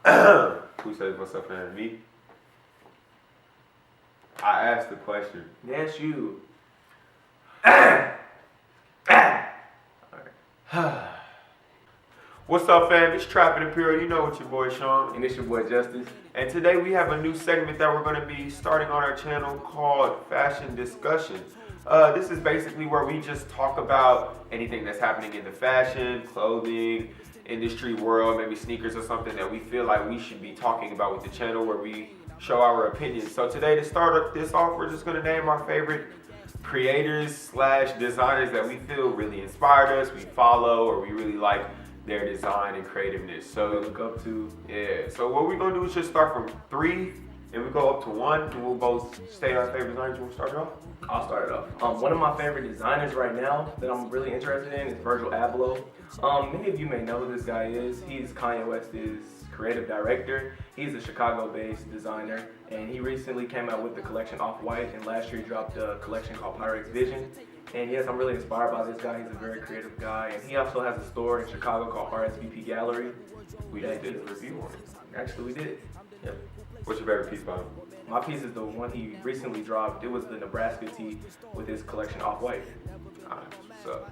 Who says what's up, man? Me? I asked the question. Yes, you. What's up, fam? It's Trapping Apparel. You know it's your boy Sean. And it's your boy Justis. And today we have a new segment that we're going to be starting on our channel called Fashion Discussion. This is basically where we just talk about anything that's happening in the fashion, clothing, industry world, maybe sneakers or something that we feel like we should be talking about with the channel, where we show our opinions. So today, to start this off, we're just going to name our favorite creators / designers that we feel really inspired us, we follow, or we really like their design and creativeness. So look up to. Yeah, so what we're going to do is just start from 3 and we go up to 1, and we'll both state our favorite designers. You want to start it off? I'll start it off. One of my favorite designers right now that I'm really interested in is Virgil Abloh. Many of you may know who this guy is. He's Kanye West's creative director. He's a Chicago-based designer, and he recently came out with the collection Off-White, and last year he dropped a collection called Pyrex Vision. And yes, I'm really inspired by this guy. He's a very creative guy, and he also has a store in Chicago called RSVP Gallery. We just did a review on it. Actually, we did. Yep. What's your favorite piece by him? My piece is the one he recently dropped. It was the Nebraska tee with his collection Off-White. Alright, what's up?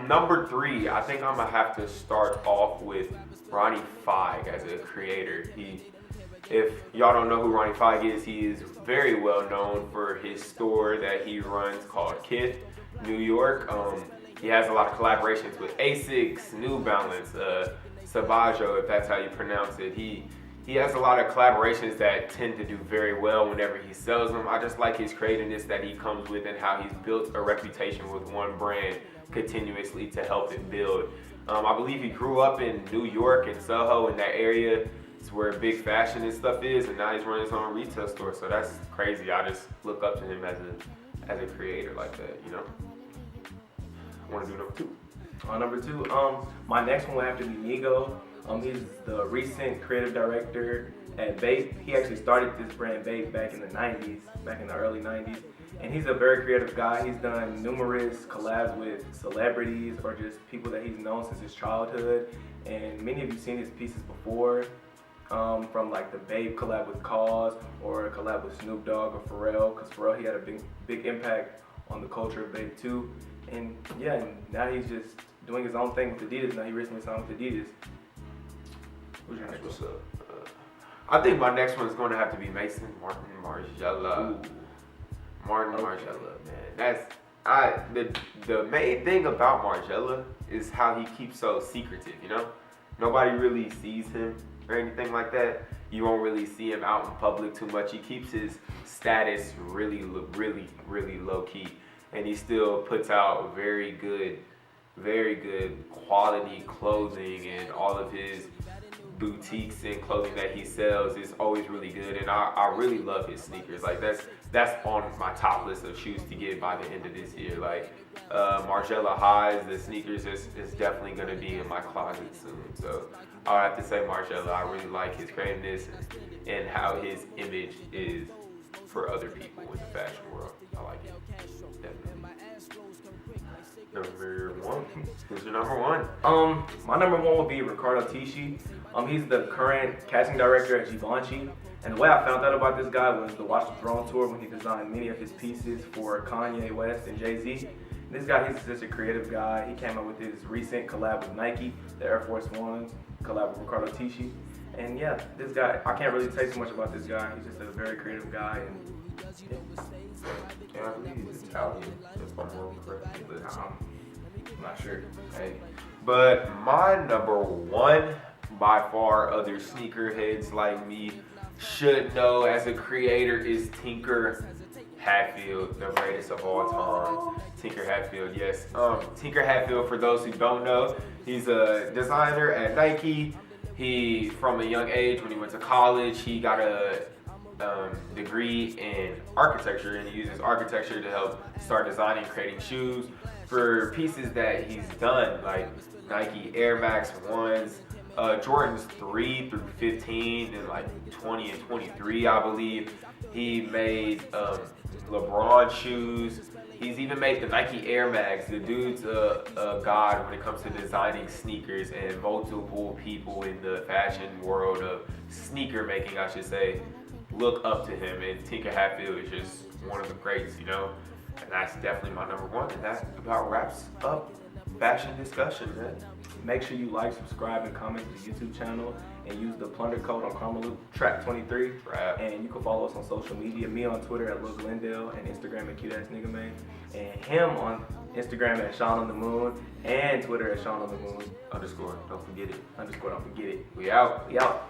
Number 3, I think I'm gonna have to start off with Ronnie Fieg as a creator. If y'all don't know who Ronnie Fieg is, he is very well known for his store that he runs called Kith, New York. He has a lot of collaborations with Asics, New Balance, Savaggio, if that's how you pronounce it. He has a lot of collaborations that tend to do very well whenever he sells them. I just like his creativeness that he comes with and how he's built a reputation with one brand continuously to help it build. I believe he grew up in New York and Soho, in that area. It's where big fashion and stuff is, and now he's running his own retail store. So that's crazy. I just look up to him as a creator like that, you know. I want to do number 2. Number 2, my next one will have to be Nigo. He's the recent creative director at Bape. He actually started this brand Bape back in the 90s, back in the early 90s. And he's a very creative guy. He's done numerous collabs with celebrities or just people that he's known since his childhood. And many of you seen his pieces before, from like the Bape collab with Cause or a collab with Snoop Dogg or Pharrell, because Pharrell, he had a big impact on the culture of Bape too. And yeah, now he's just doing his own thing with Adidas. Now he recently signed with Adidas. Who's your next one? I think my next one is going to have to be Maison Margiela. Margiela, man. The main thing about Margiela is how he keeps so secretive, you know? Nobody really sees him or anything like that. You won't really see him out in public too much. He keeps his status really low key, and he still puts out very good quality clothing, and all of his boutiques and clothing that he sells is always really good. And I really love his sneakers. Like that's on my top list of shoes to get by the end of this year. Like Margiela Highs, the sneakers is definitely gonna be in my closet soon. So I'll have to say Margiela. I really like his creativeness and how his image is for other people in the fashion world. I like it. Definitely. Number 1. Who's your number 1? My number 1 would be Riccardo Tisci. He's the current casting director at Givenchy. And the way I found out about this guy was the Watch the Throne tour, when he designed many of his pieces for Kanye West and Jay-Z. This guy, he's just a creative guy. He came out with his recent collab with Nike, the Air Force Ones, collab with Riccardo Tisci. And yeah, this guy, I can't really say too much about this guy. He's just a very creative guy. And yeah, I believe he's Italian, if I'm wrong, correctly, but I'm not sure. Hey. But my number 1, by far, other sneakerheads like me should know as a creator, is Tinker Hatfield, the greatest of all time. Tinker Hatfield, yes. Tinker Hatfield, for those who don't know, he's a designer at Nike. He, from a young age, when he went to college, he got a degree in architecture, and he uses architecture to help start designing, creating shoes for pieces that he's done, like Nike Air Max 1s, Jordans 3 through 15, and like 20 and 23, I believe. He made LeBron shoes. He's even made the Nike Air Max. The dude's a god when it comes to designing sneakers, and multiple people in the fashion world of sneaker making, I should say, look up to him. And Tinker Hatfield is just one of the greats, you know? And that's definitely my number one. And that about wraps up fashion discussion, man. Make sure you like, subscribe, and comment to the YouTube channel, and use the plunder code on Karmaloop, TRAP23. Trap. And you can follow us on social media. Me on Twitter at Lil Glendale, and Instagram at CuteAssNiggaMan, and him on Instagram at Sean on the Moon, and Twitter at Sean on the Moon. Underscore. Don't forget it. Underscore. Don't forget it. We out. We out.